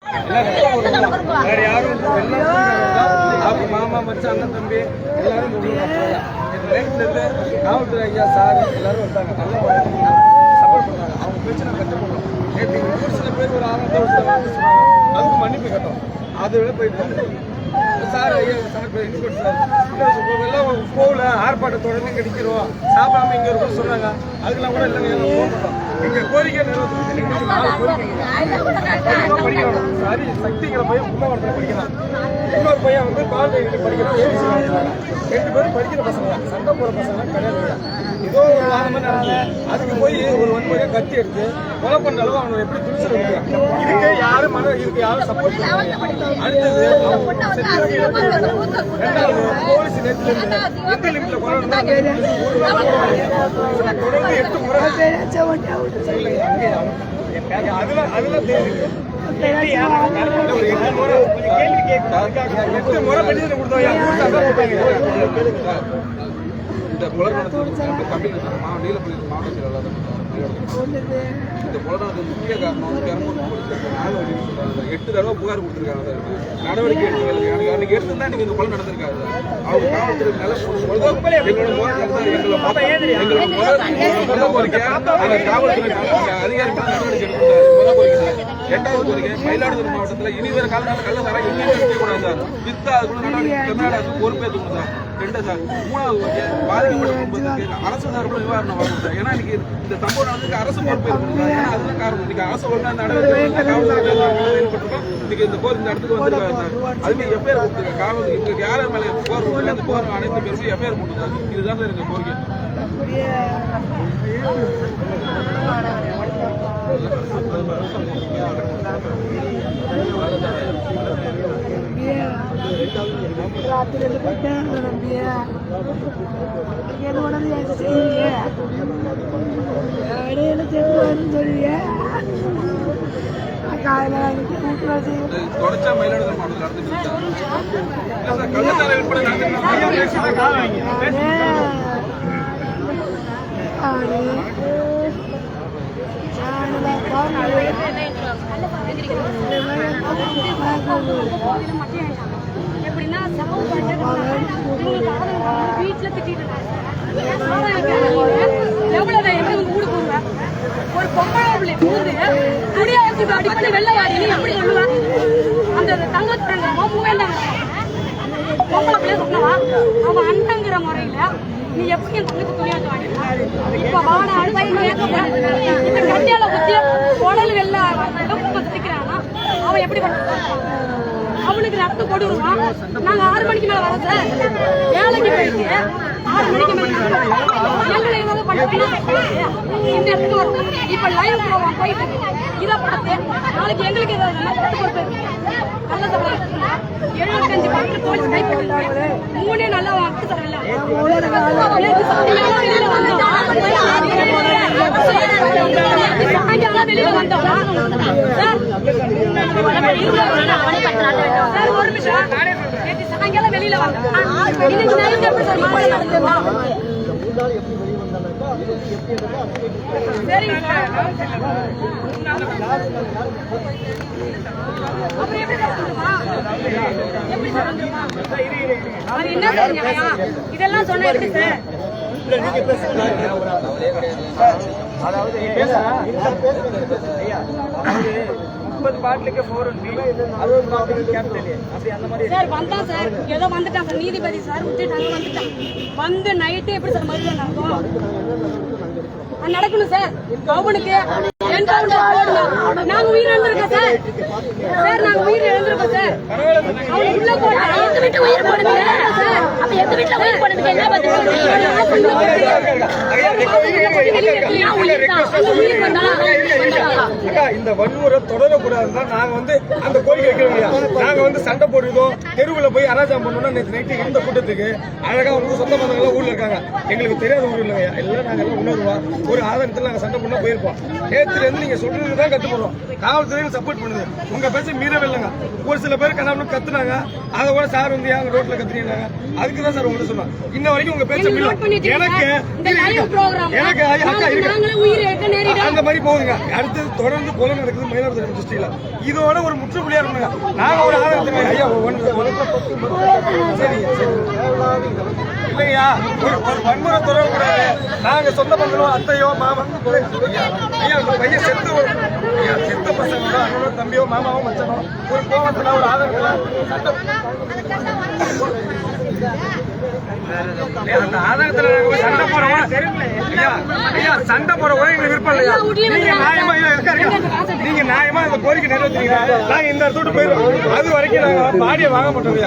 வேற யாரும் அவங்க மாமா மச்சான் அண்ணன் தம்பி எல்லாரும் லைஃப்ல இருந்து காவல்துறை ஐயா சார் எல்லாரும் வந்தாங்க. நல்லா சப்போர்ட் பண்ணாங்க. அவங்க பிரச்சனை கட்டுப்படும். நேற்று ஒரு சில பேர் ஒரு 6 வருஷம் அதுக்கு மன்னிப்பு கட்டோம். அதை விட போயிட்டு சார் ஐயா சார் எல்லாம் போகல ஆர்ப்பாட்டத்தோட நீங்க நிற்கிறோம் சாப்பிடாம இங்க இருக்கும் சொன்னாங்க. அதுக்கெல்லாம் கூட இல்லைங்க போக மாட்டோம். எங்க கோரிக்கை படிக்கணும். சாரி சக்திங்கிற பையன் கும்பகோணத்தில் படிக்கிறான். இன்னொரு பையன் வந்து காலேஜ் படிக்கிறான். 2 பேரும் படிக்கிற பசங்க சண்டை போற பசங்க கிடையாது. ஏதோ ஒரு வாரமா நடந்து அதுக்கு போய் ஒரு வன்முறையை கட்டி எடுத்து கொலை பண்ண அளவு அவனை எப்படி துணிச்சல் முடியும். இதுக்கு யாரும் இதுக்கு யாரும் சப்போர்ட் பண்ணுவாங்க. அடுத்தது ரெண்டாவது போலீஸ் நேரத்துல எந்த லிமிட்ல தொடர்ந்து 8 முறை அதுல தெரியுது. 8 முறை பெட்டிஷன் கொடுத்தோம். இந்த புலநடத்துக்கு கம்பெனி நீலப்பள்ளி மாவட்ட செயலாளர் இந்த புலநடத்துக்கு முக்கிய காரணம் 8 தடவை புகார் கொடுத்துருக்காங்க. நடவடிக்கை எடுத்து அன்னைக்கு எடுத்துதான் நீங்க இந்த கொலை நடந்திருக்காரு. அவங்க காவல்துறை காவல்துறை அதிகாரிகள் நடவடிக்கை எடுத்து 8வது கோரிக்கை மயிலாடுதுறை மாவட்டத்தில் இனிவர காலனால கள்ளசாரம் எங்கேயுமே இருக்கக்கூடாது சார். வித்தா அதுக்குள்ள நடவடிக்கை தமிழ்நாடு பொறுப்பேற்றுக்கணும் சார். 2 சார். 3வது கோரிக்கை பாதிக்கப்பட்ட குடும்பத்துக்கு அரசு சார்பில் நிவாரணம் வரணும் சார். ஏன்னா இன்னைக்கு இந்த சம்பவம் நடந்துக்கு அரசு பொறுப்பேற்கணும் சார். ஏன்னா அதுதான் காரணம். இன்னைக்கு அரசு ஒழுங்கா நடவடிக்கை ஏற்பட்டிருக்கோம். இன்னைக்கு இந்த போர் இந்த இடத்துக்கு வந்திருக்காரு சார். அதுக்கு எஃப்ஐஆர் கொடுத்துருக்காங்க. காவல் இங்க யார் மேலே போர் அந்த போர் அனைத்து பேருமே எஃப்ஐஆர் போட்டு சார். இதுதான் சார் எங்க கோரிக்கை. ராத்திரி போயிட்டேன் இடையில செல்வான்னு சொல்லிய தொடர்ச்சா மயிலாடுதுறை எப்படின்னா வீட்டுல திட்டிட்டு எவ்வளவு ஊடு போடுவேன். ஒரு பொம்பளை பிள்ளை பூந்து குடியாரத்துக்கு அடிப்படை வெள்ளவாடி எப்படி சொல்லுவேன். அந்த தங்கத்துறாங்க வேண்டாங்க பொம்பளை பிள்ளை சொன்னவா அவன் அண்ணங்கிற முறையில நீ எப்படி என் தங்கத்து துணியாட்டு வாங்கினான். இப்ப வாட இந்த கட்டியால குத்தி உடல் வெள்ள திக்கிறானா அவன் எப்படி பண்ண அவனுக்கு ரத்த கொடுருவான். நாங்க 6 மணிக்கு மேல வரோம் சார். வேலைக்கு போயிட்டு 6 மணிக்கு மேல எங்களை ஏதாவது இந்த இடத்துக்கு வரும். இப்ப லைவ் போவோம் போயிட்டு இதை பார்த்து நாளைக்கு எங்களுக்கு ஏதாவது பொறுப்பு நல்ல சம்பளம் 75 பக்கம் போலீஸ் கைப்பற்றாங்க. 3 நல்லா வாக்கு தரல சாயங்காலம் வெளியில வந்தோம்னா சார் ஒரு நிமிஷம் நேற்று சாயங்காலம் வெளியில வந்தோம்னா இன்னைக்கு நைட் எப்படி சார் மாலை நடந்துமா சரிங்க சார். அப்புறம் எப்படி சொல்லுமா எப்படி சொல்லுமா அது என்ன சார் நியாயம் இதெல்லாம் சொன்னா எப்படி சார். அதாவது 30 பாட்டிலுக்கு 4 அது ஒரு பாட்டிலுக்கு கேப்டன் அப்படி அந்த மாதிரி சார் வந்தான் சார். ஏதோ வந்துட்டான் சார் நீதிபதி சார் விட்டுட்டாங்க வந்துட்டான். வந்து நைட்டு எப்படி சார் மறுபடியும் நடக்கணும் சார். அவனுக்கு நாங்க உயிர் இழந்திருக்கோம் சார். சார் நாங்க உயிர் இழந்திருக்கோம் சார். அவன் உள்ள போட்டு வீட்டு உயிர் போடுங்க சார். அப்ப எங்க வீட்டுல உயிர் போடுறதுக்கு என்ன பதில் இந்த வன்முறை தொடரக்கூடாதுதான் நாங்க வந்து அந்த கோரிக்கை வைக்கிறோம். நாங்க வந்து சண்டை போடுறோம் தெருவுல போய் அராஜகம் பண்ணோம்னா நேற்று நைட்டு இந்த கூட்டத்துக்கு அழகா வந்து சொந்த பந்தங்கள்லாம் ஊர்ல இருக்காங்க. எங்களுக்கு தெரியாத ஊர் இல்லைங்க எல்லாம் நாங்க எல்லாம் உணர்வா ஒரு ஆதாரத்தில் நாங்க சண்டை பண்ணா போயிருப்போம். நேற்றுல இருந்து நீங்க சொல்றதுதான் கத்துக்கிறோம். காவல்துறையும் சப்போர்ட் பண்ணுது. உங்க பேச மீறவே இல்லைங்க. ஒரு சில பேர் கண்ணாமனு கத்துனாங்க. அதை கூட சார் வந்து ஏன் ரோட்ல கத்துனீங்க, அதுக்கு தான் சார் உங்களுக்கு சொன்னோம். இன்ன வரைக்கும் உங்க பேச்ச எனக்கு அக்கா இருக்கு அந்த மாதிரி போகுங்க. அடுத்து தொடர்ந்து கொலை நடக்குது மயிலாடுதுறை டிஸ்ட்ரிக்ட்ல. இதோட ஒரு முற்றுப்புள்ளியா இருக்குங்க. நாங்க ஒரு ஆதரவு ஐயா சரிங்க இல்லையா, ஒரு வன்முறை தொடரக்கூடாது. நாங்க சொந்த பந்தமோ அத்தையோ மாமா ஐயா உங்க பையன் செத்த பசங்களோ அண்ணனோ தம்பியோ மாமாவோ மச்சனோ ஒரு கோவத்துல ஒரு ஆதரவுல அந்த ஆதரத்துல சண்டை போறவங்க ஐயா சண்டை போறவங்க எங்களுக்கு விருப்பம் இல்லையா? நீங்க நியாயமா இந்த கோரிக்கை நிறைவேற்றீங்க, நாங்க இந்த இடத்தோடு போயிடுவோம். அது வரைக்கும் நாங்க பாடியை வாங்க மாட்டோம்.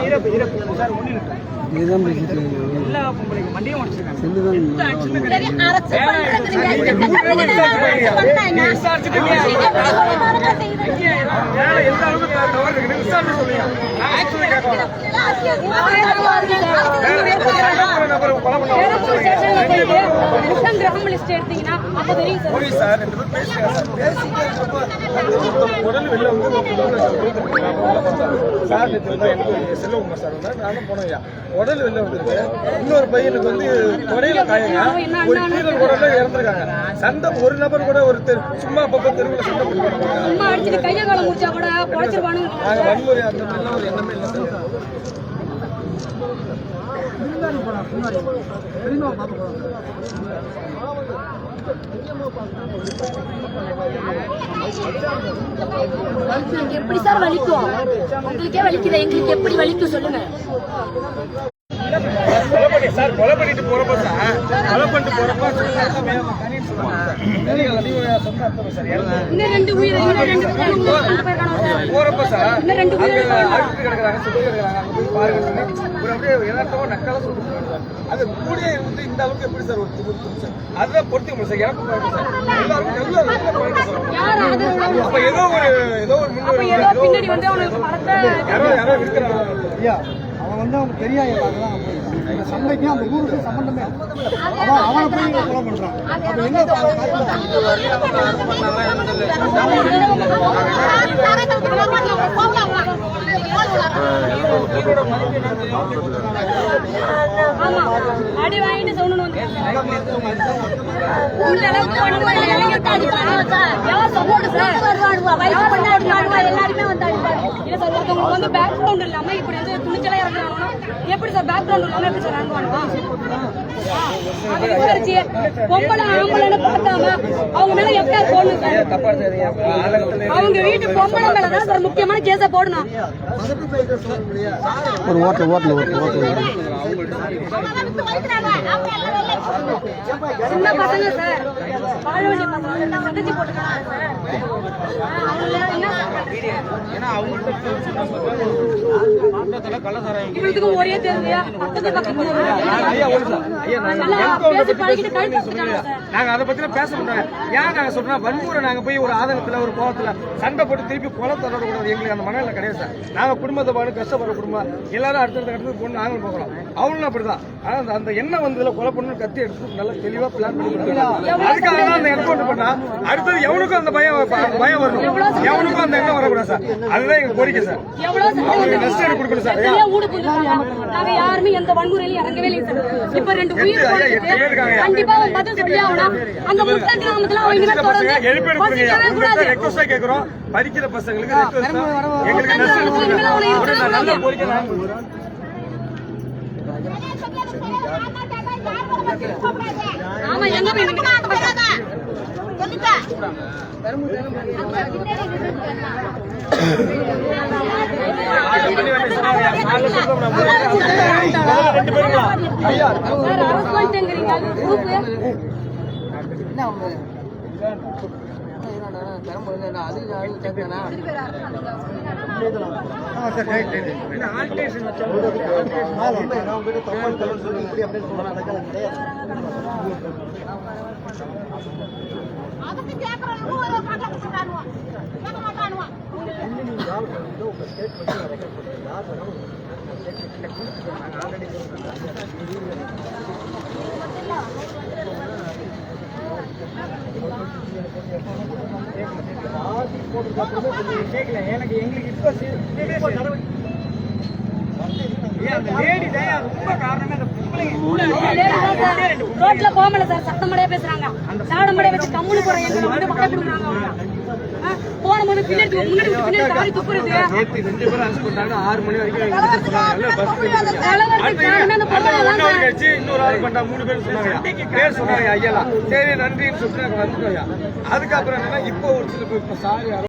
எல்லா பொம்பளைங்க மண்டியும் செல்வகுமார் சார் நானும் போனோம். உடல் வெளில வந்துருக்கு. இன்னொரு பையனுக்கு வந்து தொடையில காயங்க, ஒரு கீழல் உடல இறந்துருக்காங்க. சண்டை ஒரு நபர் கூட ஒரு சும்மா அப்பப்போ தெருவில் சண்டை போட்டுருக்காங்க. நாங்க வன்முறை அந்த மாதிரிலாம் ஒரு எண்ணமே இல்லை சார். எப்படி சார் வலிக்கும்? உங்களுக்கே வலிக்குது, எங்களுக்கு எப்படி வலிக்கும் சொல்லுங்க. கொலை பண்ணிட்டு போறப்ப போறப்ப சார் அழுத்து கிடக்குறாங்க, சுத்தி கிடக்குறாங்க. அங்க போய் பாருங்க ஒரு அப்படியே எதார்த்தமா நக்கால சொல்லிட்டு அது கூடிய இருந்து இந்த அளவுக்கு எப்படி சார் ஒரு சார் அதுதான் பொறுத்து முடியும் சார். எனக்கு பாருங்க சார் எல்லாருக்கும் அப்ப ஏதோ ஒரு முன்னோடி யாரோ இருக்கிறாங்க. அவன் வந்து அவங்க பெரிய அந்த சண்டைக்கும் அந்த ஊருக்கு சம்பந்தமே அவனை போய் கொலை பண்றான். அப்ப என்ன அடி வாங்கிட்டு சொல்லணும். பேக்ரவுண்ட் இல்லாம இப்படி வந்து துணிச்சலா இறங்குறாங்கன்னா எப்படி சார்? பேக்ரவுண்ட் இல்லாம எப்படி சார் இறங்குவாங்க? பொம்பளை ஆம்பளை பார்க்காம அவங்க மேல எப்படியா போடணும் சார்? அவங்க வீட்டு பொம்பளை மேலதான் சார் முக்கியமான கேஸ போடணும். சின்ன பசங்க சார், பாழவண்டி பசங்க சகஜி போட்டுருக்காங்க சார். இவங்களுக்கு ஒரே தேவையா பக்கத்து பக்கத்து நாங்க அதை பத்தி பேச மாட்டோம். ஏன் நாங்க சொல்றோம் வன்முறை நாங்க போய் ஒரு ஆதங்கத்துல ஒரு கோலத்துல சண்டை போட்டு திருப்பி கொலை தொடரக்கூடாது. எங்களுக்கு அந்த மனநிலை கிடையாது சார். நாங்க குடும்பத்தை பாடு கஷ்டப்படுற குடும்பம் எல்லாரும் அடுத்தடுத்து போட்டு நாங்களும் போகிறோம். அவங்களும் அப்படிதான். ஆனா அந்த எண்ணெய் வந்து கொலை பண்ணு கத்தி எடுத்து நல்லா தெளிவா பிளான் பண்ணி அதுக்காக தான் அந்த என்கவுண்டர் பண்ணா அடுத்தது எவனுக்கும் அந்த பயம் வரணும், எவனுக்கும் அந்த எண்ணம் வரக்கூடாது சார். அதுதான் எங்க கோரிக்கை சார். அவங்களுக்கு நஷ்டம் எடுத்து கொடுக்கணும் சார். நாங்க யாருமே எந்த வன்முறையிலும் இறங்கவே இல்லை சார். இப்ப 2 உயிர் கண்டிப்பா பதில் சொல்லி ஆகணும். அந்த முஸ்லிம் கிராமத்துல ரெக்வஸ்டா கேக்குறோம். படிக்கிற பசங்களுக்கு எங்களுக்கு நஷ்டம் நல்ல கோரிக்கை. ஆமா எங்க கேட்கல எனக்கு எங்களுக்கு இப்ப அந்த லேடி தான் ரொம்ப காரணமே அந்த ரோட்ல போகல சார், சத்தமடையா பேசுறாங்க, சாடமடையா வச்சு கம்முனு போற எங்களை வந்து வர கொடுக்குறாங்க அவங்க. போன போது பின்னாடி முன்னாடி காரி துப்புறது. நேற்று 2 பேரும் அரசு பண்ணாங்க 6 மணி வரைக்கும் எங்களுக்கு சொன்னாங்க பஸ் கலவரத்துக்கு காரணமே அந்த பொம்பளை தான் ஒன் சார். ஹவர் கழிச்சு இன்னொரு ஆள் பண்ணா 3 பேர் சொன்னாங்க, பேர் சொன்னாங்க ஐயா. சரி நன்றின்னு சொல்லிட்டு நாங்க வந்துட்டோம். அதுக்கப்புறம் என்னன்னா இப்போ ஒரு சில பேர் இப்ப சாரி